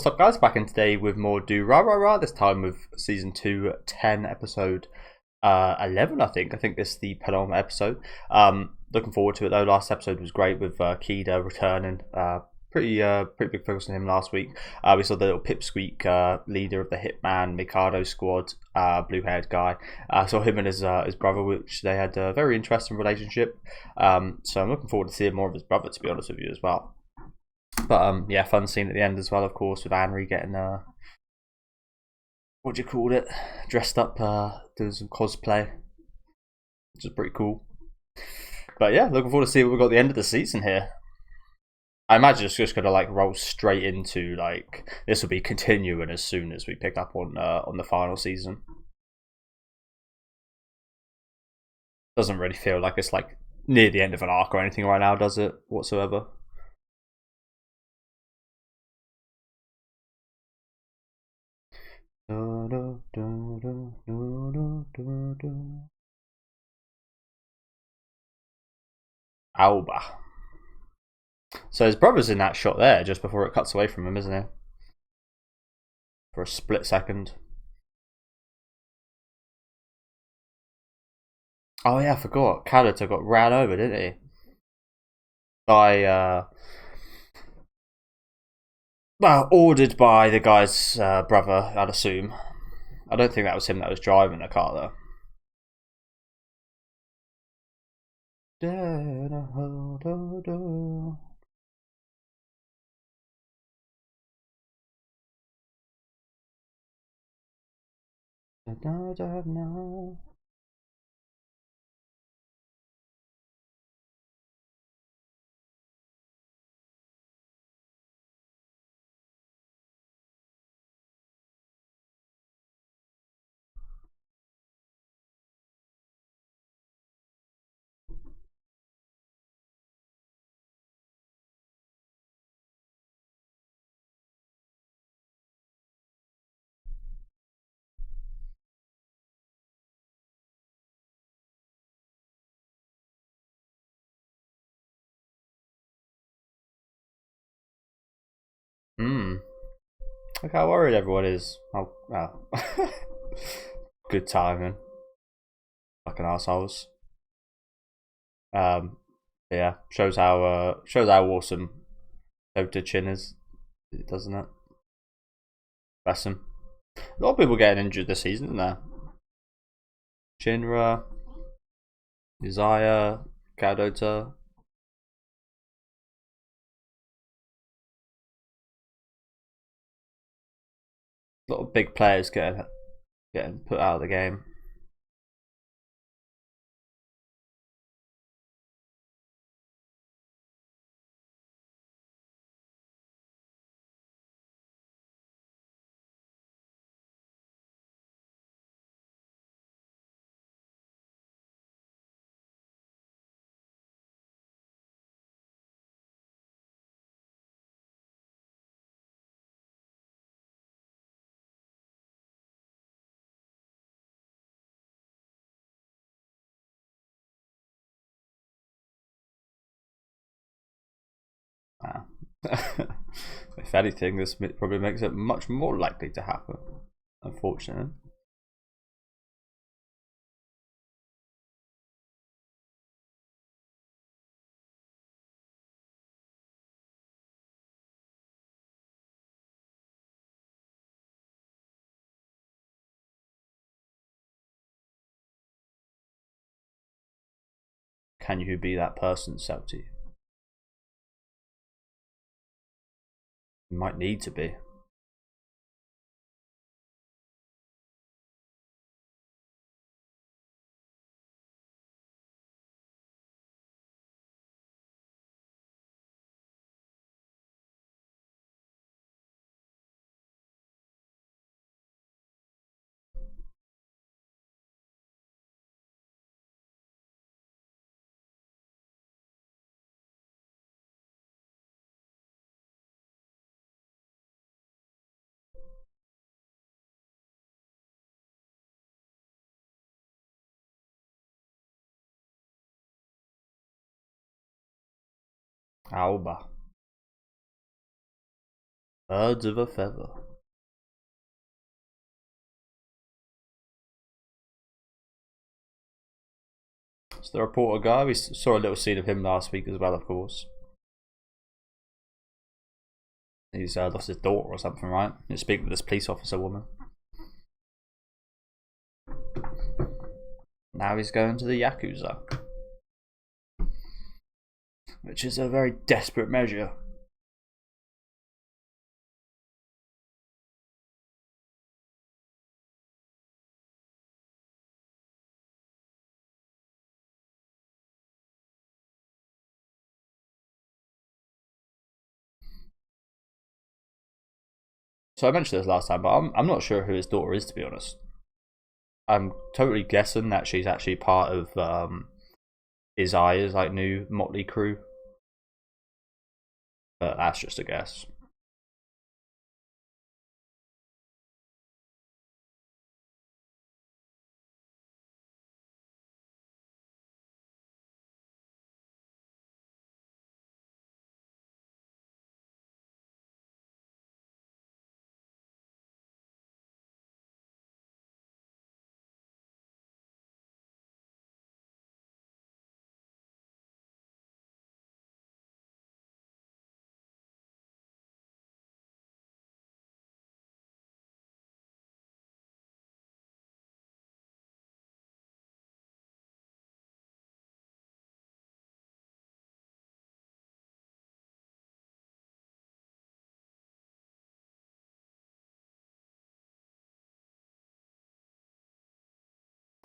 What's up, guys? Back in today with more Durarara, this time with season 2, 10, episode 11, I think. I think this is the penultimate episode. Looking forward to it though. Last episode was great with Kida returning. Pretty big focus on him last week. We saw the little pipsqueak leader of the Hitman Mikado squad, blue-haired guy. Saw him and his brother, which they had a very interesting relationship. So I'm looking forward to seeing more of his brother, to be honest with you, as well. But yeah, fun scene at the end as well, of course, with Henry getting what do you call it? Dressed up, doing some cosplay, which is pretty cool. But yeah, looking forward to see what we've got at the end of the season here. I imagine it's just gonna like roll straight into like this will be continuing as soon as we pick up on the final season. Doesn't really feel like it's like near the end of an arc or anything right now, does it? Whatsoever. Alba. So his brother's in that shot there just before it cuts away from him, isn't he? For a split second. Oh yeah, I forgot. Calita got ran over, didn't he? By well, ordered by the guy's brother, I'd assume. I don't think that was him that was driving the car though. Hmm. Look how worried everyone is. Oh. Good timing. Fucking assholes. Um, yeah, shows how awesome Kota Chin is, doesn't it? Bless him. A lot of people getting injured this season, isn't there? Shinra, Uzaya, Kadota. A lot of big players getting put out of the game. Wow. If anything, this probably makes it much more likely to happen. Unfortunately. Can you be that person, Celti? You might need to be. Alba. Birds of a feather. So the reporter guy, we saw a little scene of him last week as well, of course. He's lost his daughter or something, right? He's speaking with this police officer woman. Now he's going to the Yakuza, which is a very desperate measure. So I mentioned this last time, but I'm not sure who his daughter is, to be honest. I'm totally guessing that she's actually part of Isaiah's like new motley crew, but that's just a guess.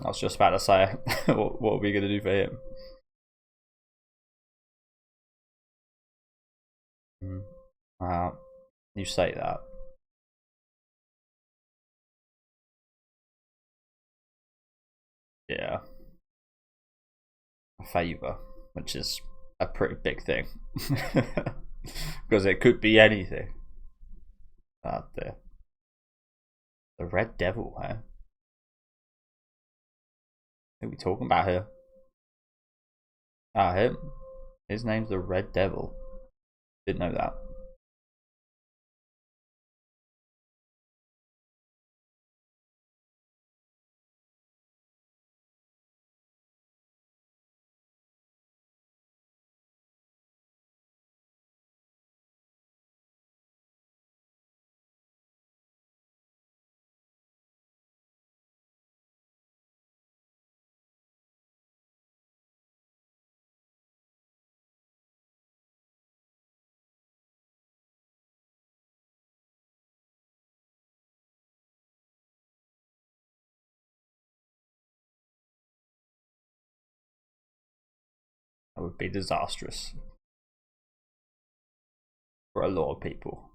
I was just about to say, what are we going to do for him? You say that. Yeah. A favour, which is a pretty big thing. Because it could be anything. Out there. The Red Devil, huh? Who are we talking about here? Ah, him. His name's the Red Devil. Didn't know that. That would be disastrous for a lot of people.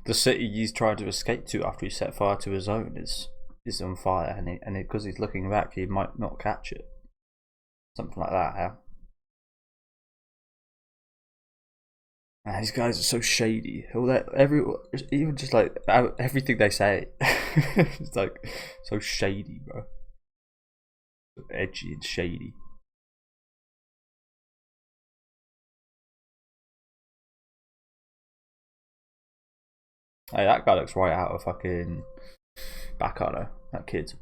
The city he's trying to escape to after he set fire to his own is on fire, and because he's looking back, he might not catch it. Something like that, yeah. Man, these guys are so shady. All that, even just like everything they say, it's like so shady, bro. So edgy and shady. Hey, that guy looks right out of fucking Bacano. That kid.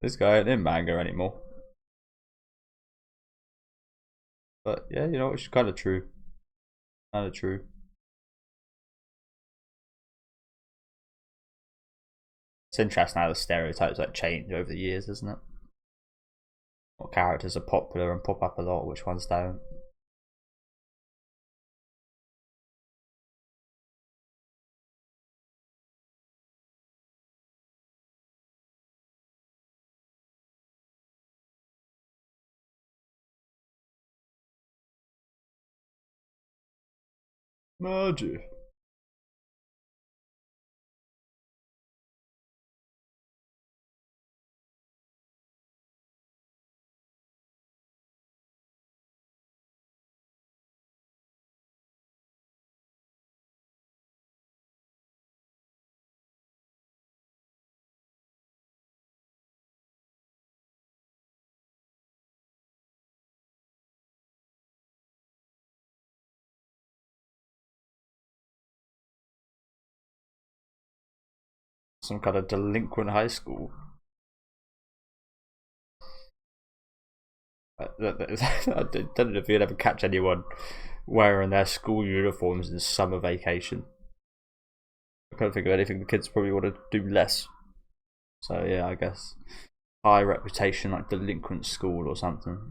This guy ain't in manga anymore. But yeah, you know, it's kind of true. Kind of true. It's interesting how the stereotypes like change over the years, isn't it? What characters are popular and pop up a lot, which ones don't. Magic. Some kind of delinquent high school. I don't know if you'd ever catch anyone wearing their school uniforms in summer vacation. I can't think of anything the kids probably want to do less. So yeah, I guess high reputation, like delinquent school or something.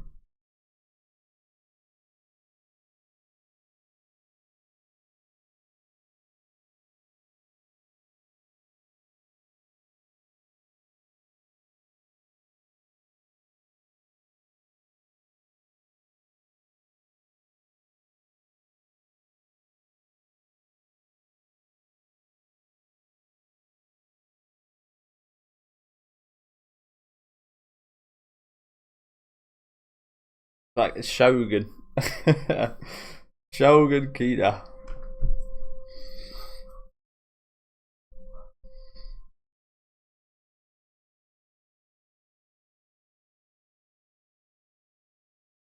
Like Shogun. Shogun Kita.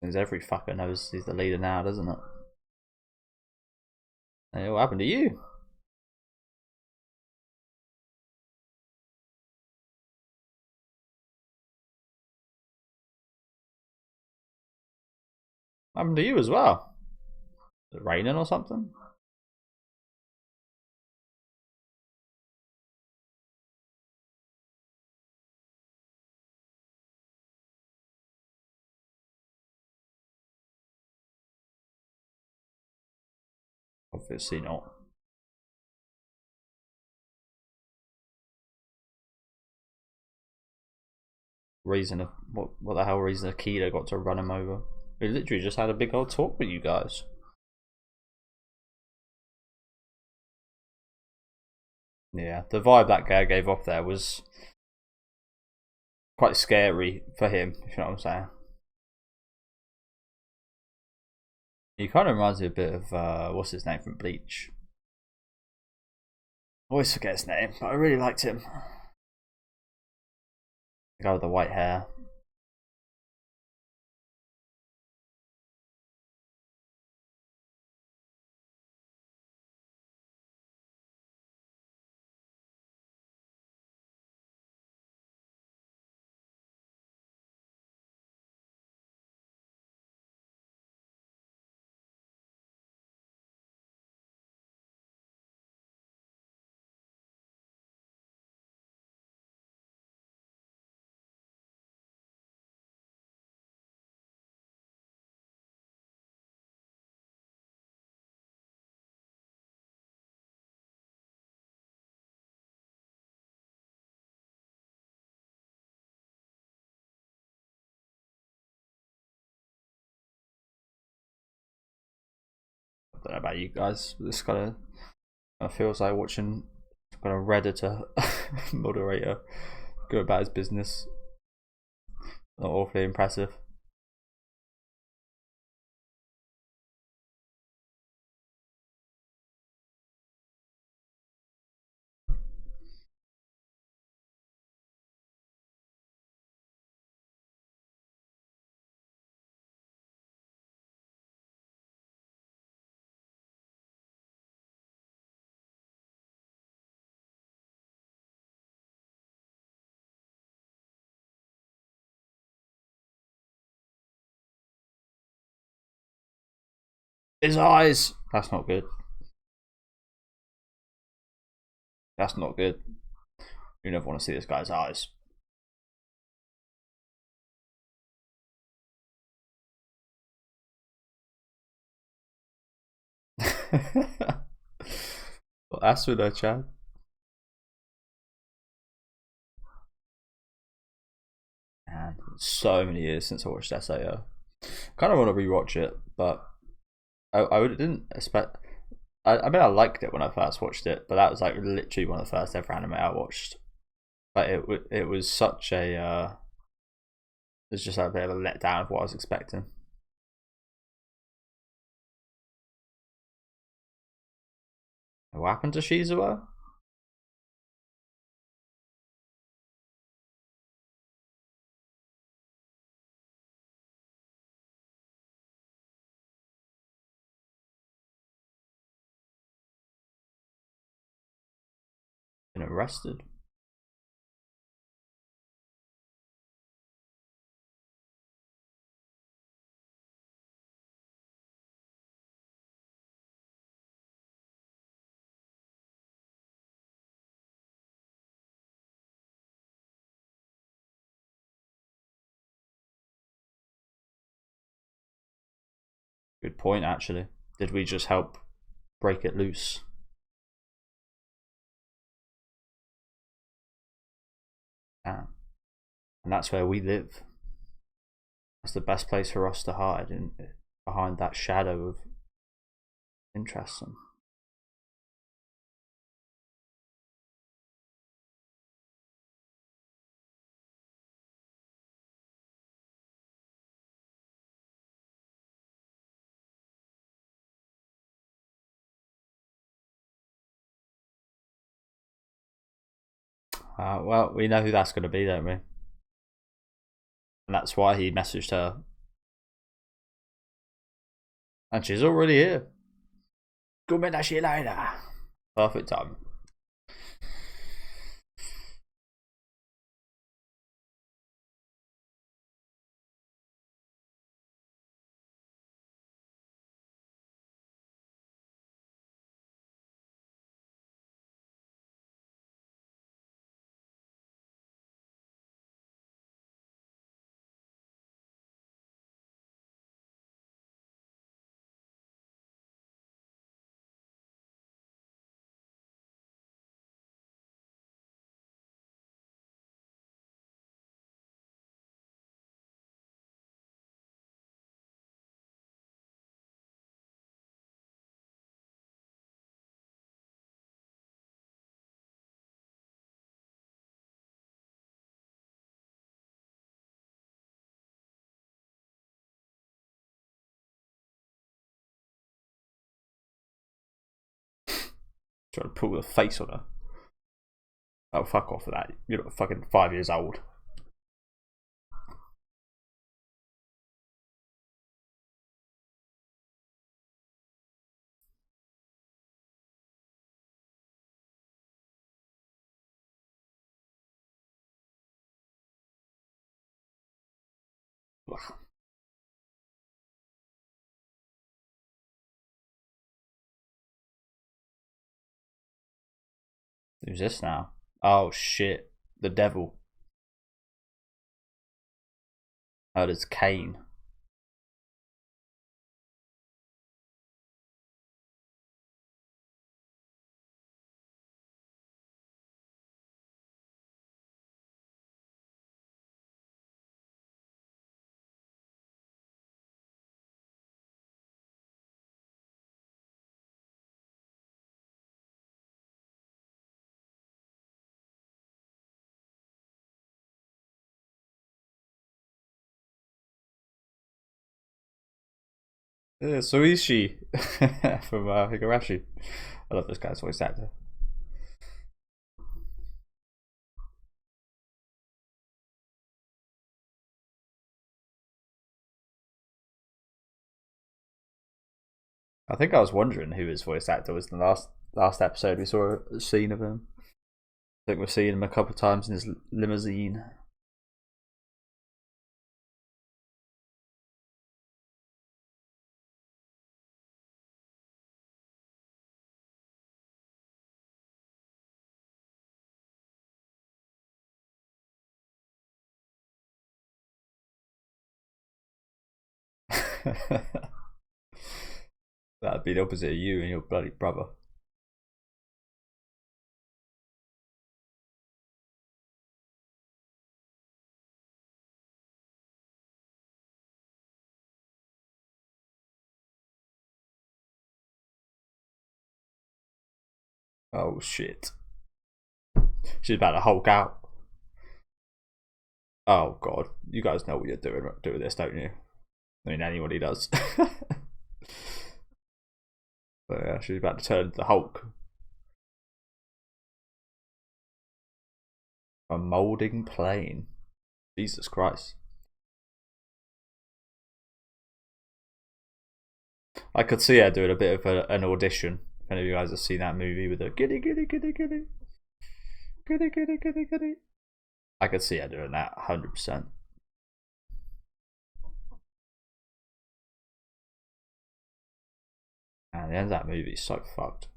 Because every fucker knows he's the leader now, doesn't it? Hey, what happened to you? What happened to you as well? Is it raining or something? Obviously not. Reason of what the hell reason Akita got to run him over? We literally just had a big old talk with you guys. Yeah, the vibe that guy gave off there was quite scary for him, if you know what I'm saying. He kind of reminds me a bit of what's his name from Bleach. I always forget his name, but I really liked him. The guy with the white hair. I don't know about you guys, but this kind of feels like watching kind of Redditor moderator go about his business. Not awfully impressive. His eyes! That's not good. That's not good. You never want to see this guy's eyes. Well, that's with her, Chad. Man, so many years since I watched SAO. Kind of want to rewatch it, but I didn't expect. I mean, I liked it when I first watched it, but that was like literally one of the first ever anime I watched. But it was such a it was just like a bit of a letdown of what I was expecting. What happened to Shizuo? Been arrested. Good point, actually. Did we just help break it loose? Damn. And that's where we live. That's the best place for us to hide, behind that shadow of interesting. Well, we know who that's going to be, don't we? And that's why he messaged her. And she's already here. Perfect time. Trying to pull the face on her. Oh, fuck off with that. You're not fucking 5 years old. Who's this now? Oh shit. The devil. Oh, there's Kane. Yeah, Soishi from Higurashi. I love this guy's voice actor. I think I was wondering who his voice actor was in the last episode. We saw a scene of him. I think we've seen him a couple of times in his limousine. That'd be the opposite of you and your bloody brother. Oh shit. She's about to Hulk out. Oh god. You guys know what you're doing this, don't you? I mean, anybody does. But yeah, she's about to turn into the Hulk. A moulding plane. Jesus Christ. I could see her doing a bit of an audition. If any of you guys have seen that movie with the giddy giddy giddy giddy giddy giddy giddy giddy. I could see her doing that 100%. And the end of that movie is so fucked.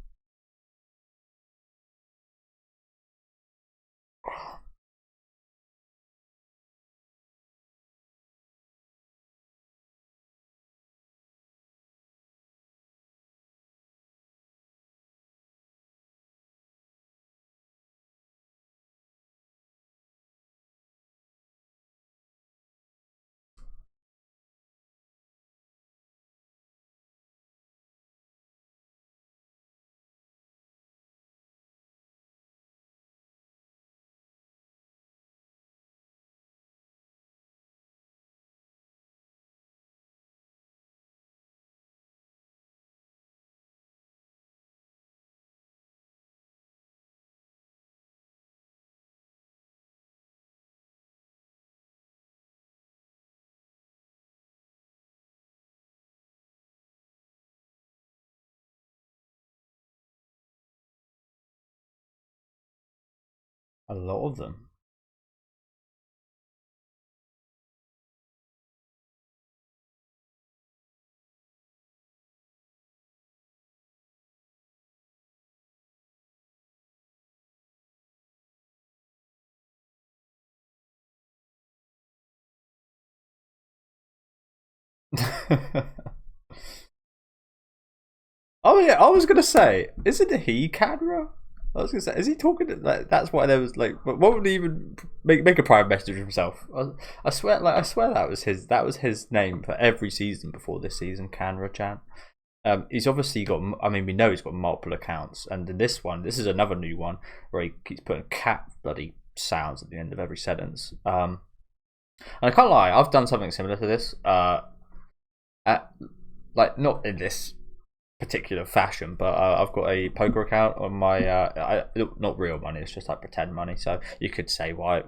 A lot of them. Oh yeah, I was gonna say, isn't he Cadra? I was gonna say, is he talking? Like, that's why there was like, but what would he even make a private message of himself? I swear, like I swear that was his. That was his name for every season before this season, Canra Chan. He's obviously got. I mean, we know he's got multiple accounts, and in this one, this is another new one where he keeps putting cat bloody sounds at the end of every sentence. And I can't lie, I've done something similar to this. Like not in this particular fashion, but I've got a poker account on my not real money, it's just like pretend money, so you could say why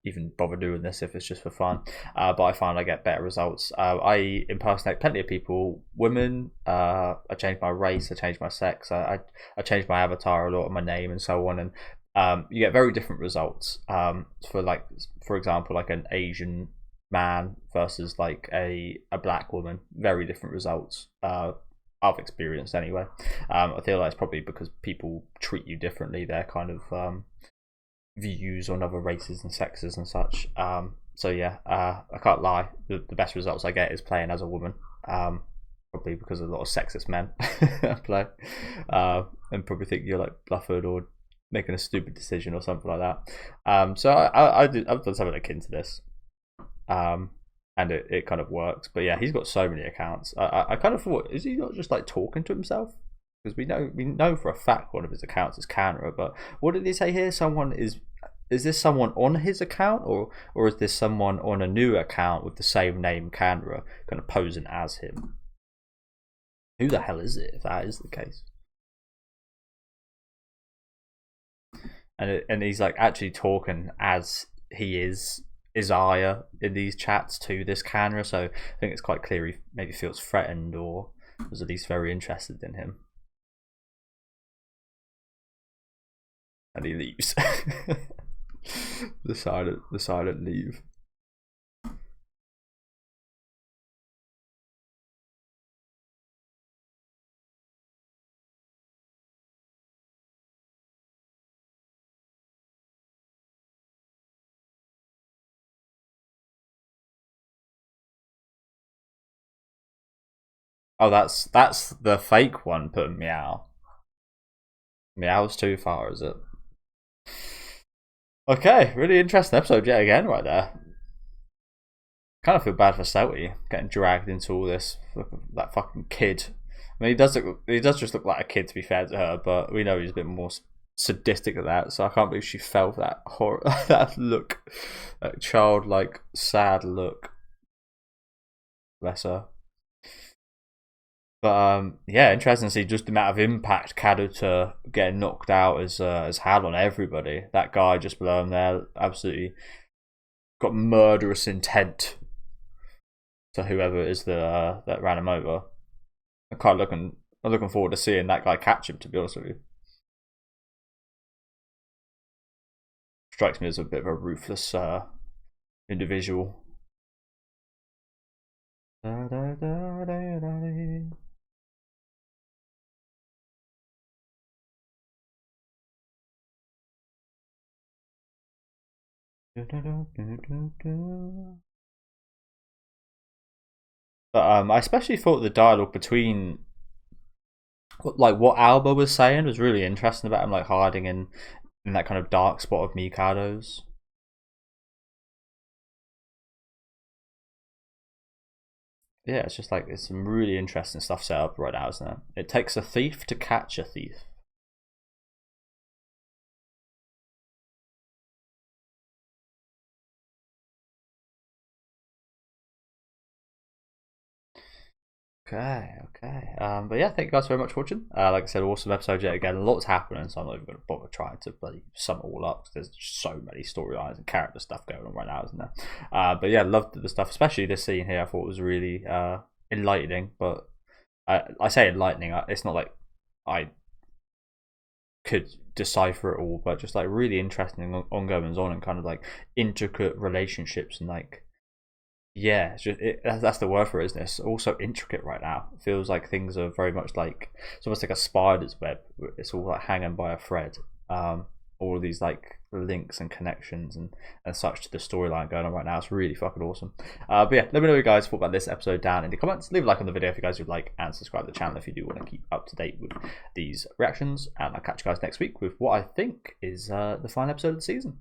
even bother doing this if it's just for fun, but I find I get better results. I impersonate plenty of people, women, I change my race, I change my sex, I change my avatar a lot, of my name and so on, and you get very different results. For example, like an Asian man versus like a black woman, very different results. I've experienced anyway. I feel like it's probably because people treat you differently, their kind of views on other races and sexes and such. So yeah, I can't lie, the best results I get is playing as a woman, probably because a lot of sexist men play, and probably think you're like bluffed or making a stupid decision or something like that. So I've done something akin to this, and it kind of works. But yeah, he's got so many accounts. I kind of thought, is he not just like talking to himself? Because we know for a fact one of his accounts is Canra, but what did he say here? Someone is this someone on his account, or is this someone on a new account with the same name Canra, kind of posing as him? Who the hell is it if that is the case? And he's like actually talking as he is Isaiah in these chats to this Canra, so I think it's quite clear he maybe feels threatened or was at least very interested in him. And he leaves. the silent leave. Oh, that's the fake one putting meow. Meow's too far, is it? Okay, really interesting episode yet again, right there. Kind of feel bad for Selty getting dragged into all this. That fucking kid I mean, he does just look like a kid, to be fair to her, but we know he's a bit more sadistic than that. So I can't believe she fell for that horror, that look, that childlike, sad look. Bless her. But yeah, interesting to see just the amount of impact Kaduta getting knocked out has had on everybody. That guy just below him there, absolutely got murderous intent to whoever it is that ran him over. I'm looking forward to seeing that guy catch him, to be honest with you. Strikes me as a bit of a ruthless individual. But I especially thought the dialogue between like what Alba was saying was really interesting about him like hiding in that kind of dark spot of Mikado's. Yeah, it's just like it's some really interesting stuff set up right now, isn't it? It takes a thief to catch a thief. Okay. But yeah, thank you guys very much for watching. Like I said, awesome episode yet again. Lots happening, so I'm not even going to bother trying to bloody sum it all up. There's so many storylines and character stuff going on right now, isn't there? But yeah, loved the stuff, especially this scene here. I thought was really enlightening. But I say enlightening. It's not like I could decipher it all, but just like really interesting ongoings on and kind of like intricate relationships and like. Yeah, that's the word for it, isn't it? It's also intricate right now. It feels like things are very much like it's almost like a spider's web. It's all like hanging by a thread. All of these like links and connections and such to the storyline going on right now. It's really fucking awesome. But yeah, let me know what you guys thought about this episode down in the comments. Leave a like on the video if you guys would like, and subscribe to the channel if you do want to keep up to date with these reactions. And I'll catch you guys next week with what I think is the final episode of the season.